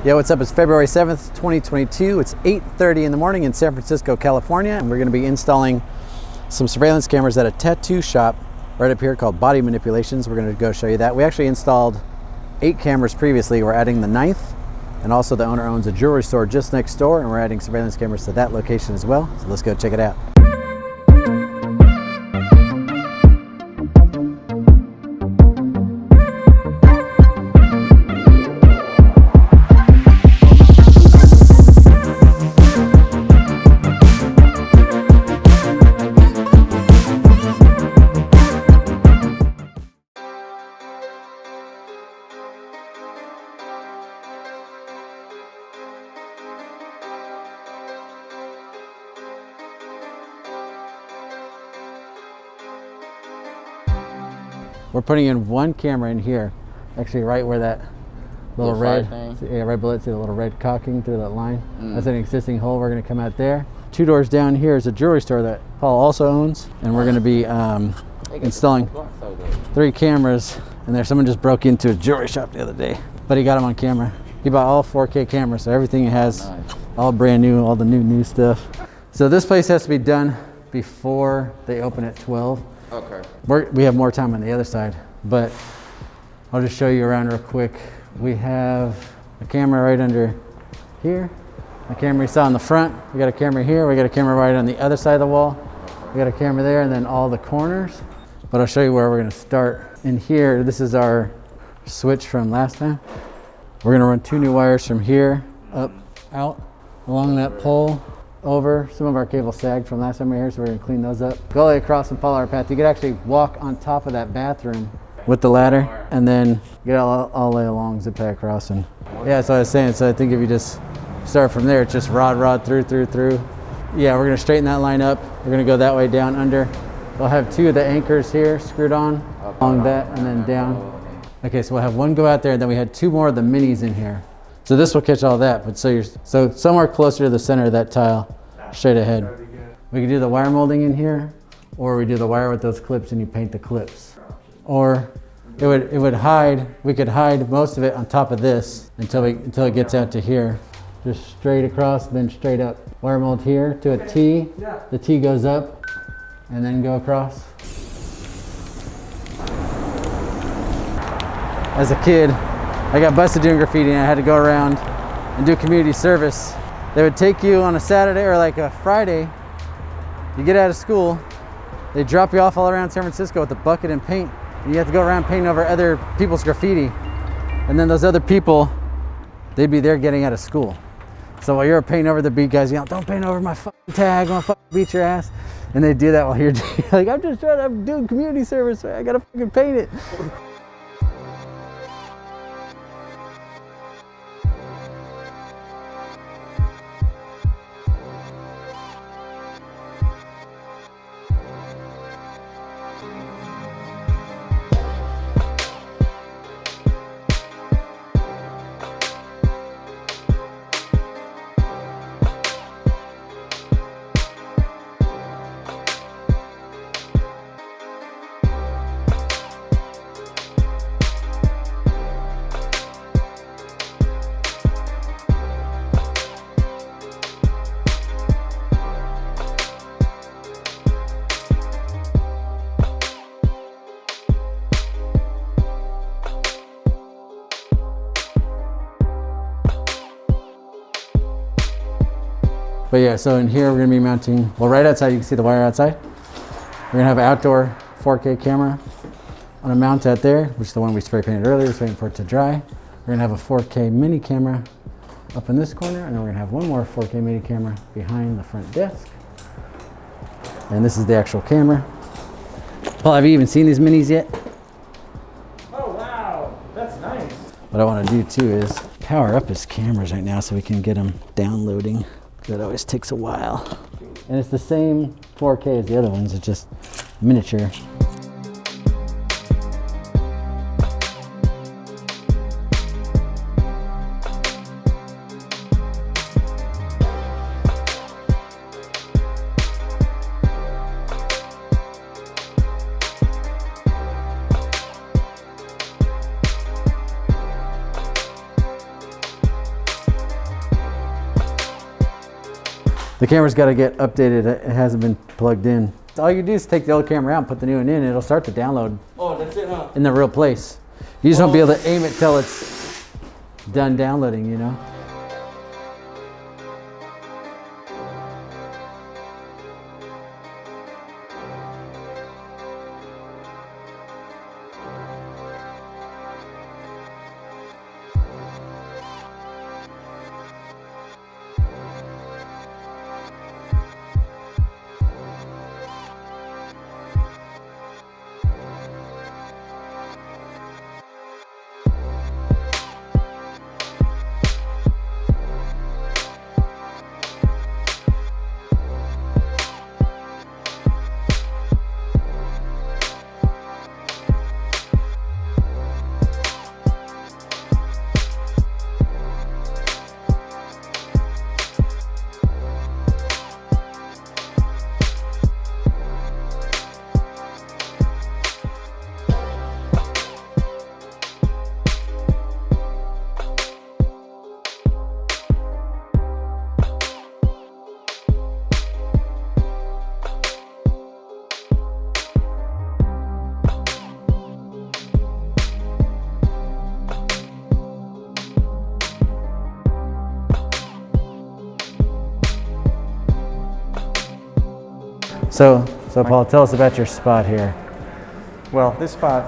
Yeah, what's up? It's February 7th, 2022. It's 8:30 in the morning in San Francisco, California, and we're going to be installing some surveillance cameras at a tattoo shop right up here called Body Manipulations. We're going to go show you that. We actually installed 8 cameras previously. We're adding the 9th, and also the owner owns a jewelry store just next door, and we're adding surveillance cameras to that location as well. So let's go check it out. We're putting in one camera in here, actually right where that little red thing. Yeah, right below it, see the little red caulking through that line. That's an existing hole. We're going to come out there. 2 doors down here is a jewelry store that Paul also owns, and we're going to be installing 3 cameras. And there's someone just broke into a jewelry shop the other day, but he got them on camera. He bought all 4K cameras, so everything he has, all brand new, all the new stuff. So this place has to be done before they open at 12. Okay. We have more time on the other side, but I'll just show you around real quick. We have a camera right under here. A camera you saw in the front. We got a camera here. We got a camera right on the other side of the wall. We got a camera there, and then all the corners. But I'll show you where we're going to start. In here, this is our switch from last time. We're going to run 2 new wires from here up, out, along that pole, over. Some of our cables sagged from last time we were here, so we're going to clean those up. Go all the way across and follow our path. You could actually walk on top of that bathroom with the ladder, and then get all the way along, zip pack across. And yeah, so I was saying, so I think if you just start from there, it's just rod through. Yeah, we're going to straighten that line up. We're going to go that way down under. We'll have 2 of the anchors here screwed on along that, and then down. Okay, so we'll have 1 go out there, and then we had 2 more of the minis in here. So this will catch all that, but so somewhere closer to the center of that tile, straight ahead. We could do the wire molding in here, or we do the wire with those clips and you paint the clips. Or it would hide, we could hide most of it on top of this until it gets out to here. Just straight across, then straight up. Wire mold here to a T. The T goes up and then go across. As a kid, I got busted doing graffiti and I had to go around and do community service. They would take you on a Saturday or like a Friday, you get out of school, they drop you off all around San Francisco with a bucket and paint, and you have to go around painting over other people's graffiti. And then those other people, they'd be there getting out of school. So while you're painting over the beat, guys yell, "Don't paint over my fucking tag, I'm gonna fucking beat your ass." And they do that while you're like, I'm doing community service, I gotta fucking paint it. But yeah, so in here we're gonna be mounting, well, right outside, you can see the wire outside. We're gonna have an outdoor 4K camera on a mount out there, which is the one we spray painted earlier, just waiting for it to dry. We're gonna have a 4K mini camera up in this corner, and then we're gonna have 1 more 4K mini camera behind the front desk. And this is the actual camera. Paul, have you even seen these minis yet? Oh wow, that's nice. What I wanna do too is power up his cameras right now so we can get them downloading. That always takes a while. And it's the same 4K as the other ones, it's just miniature. The camera's got to get updated. It hasn't been plugged in. All you do is take the old camera out and put the new one in, and it'll start to download. Oh, that's it, huh? In the real place. You just won't be able to aim it till it's done downloading, you know? So Paul, tell us about your spot here. Well, this spot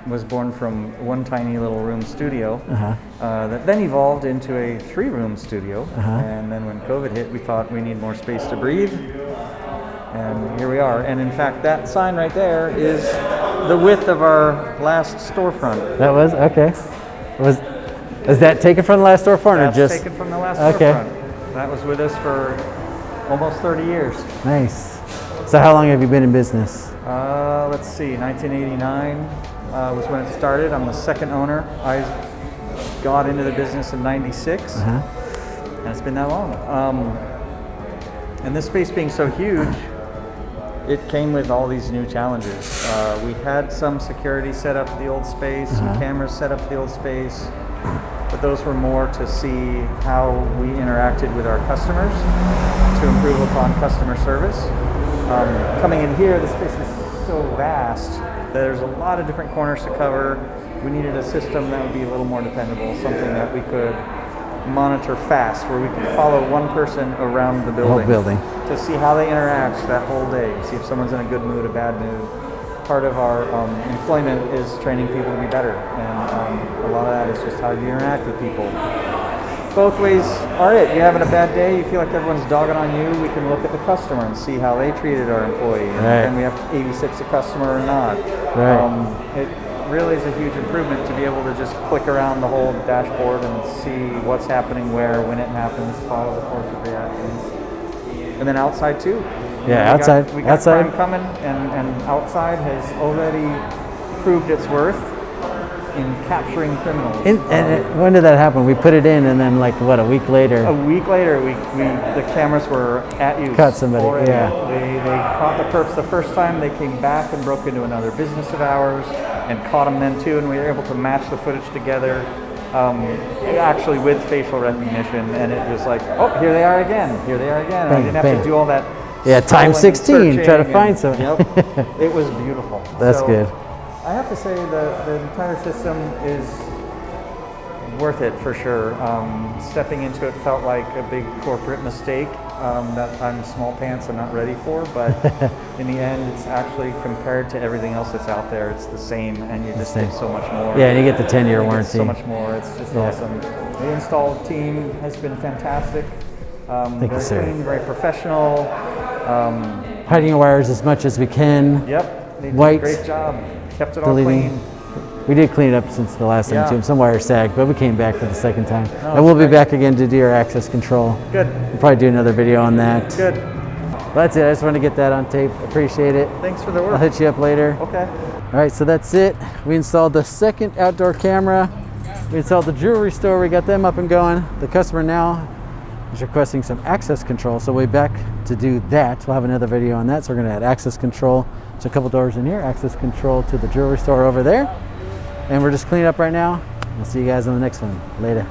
was born from one tiny little room studio that then evolved into a 3-room studio. And then when COVID hit, we thought we need more space to breathe. And here we are. And in fact, that sign right there is the width of our last storefront. That was? Okay. Is that taken from the last storefront That's or just? taken from the last Okay. storefront. That was with us for almost 30 years. Nice. So how long have you been in business? Let's see, 1989 was when it started. I'm the second owner. I got into the business in 96, and it's been that long. And this space being so huge, it came with all these new challenges. We had some security set up at the old space, some cameras set up at the old space, but those were more to see how we interacted with our customers to improve upon customer service. Coming in here, the space is so vast. There's a lot of different corners to cover. We needed a system that would be a little more dependable, something that we could monitor fast, where we could follow one person around the building, to see how they interact that whole day, see if someone's in a good mood, a bad mood. Part of our employment is training people to be better, and a lot of that is just how you interact with people. Both ways are it. You're having a bad day, you feel like everyone's dogging on you, we can look at the customer and see how they treated our employee, and we have 86 a customer or not. It really is a huge improvement to be able to just click around the whole dashboard and see what's happening where, when it happens, follow the course of reactions. And then outside too. Yeah, outside. We got crime coming, and outside has already proved its worth in capturing criminals. And when did that happen? We put it in, and then like what, a week later? A week later, the cameras were at use. Caught somebody. Already. Yeah. They caught the perps the first time. They came back and broke into another business of ours and caught them then too. And we were able to match the footage together, actually with facial recognition. And it was like, oh, here they are again. Here they are again. And I didn't have to do all that. Yeah, times 16. Try to find some. Yep. It was beautiful. That's good. I have to say the entire system is worth it for sure. Stepping into it felt like a big corporate mistake that I'm small pants and not ready for, but in the end, it's actually, compared to everything else that's out there, it's the same, and you just get so much more. Yeah, and you get the 10-year warranty. So much more. It's just awesome. The install team has been fantastic. Thank you, sir. Very clean, very professional. Hiding your wires as much as we can. Yep. They did White. a great job. Kept it all clean. We did clean it up since the last time too. Some wires sagged, but we came back for the second time. No, and we'll be back again to do our access control. Good. We'll probably do another video on that. Good. Well, that's it. I just want to get that on tape. Appreciate it. Thanks for the work. I'll hit you up later. Okay. All right, so that's it. We installed the second outdoor camera. We installed the jewelry store. We got them up and going. The customer now is requesting some access control, so we'll be back to do that. We'll have another video on that. So we're going to add access control to a couple doors in here, access control to the jewelry store over there. And we're just cleaning up right now. We'll see you guys on the next one. Later.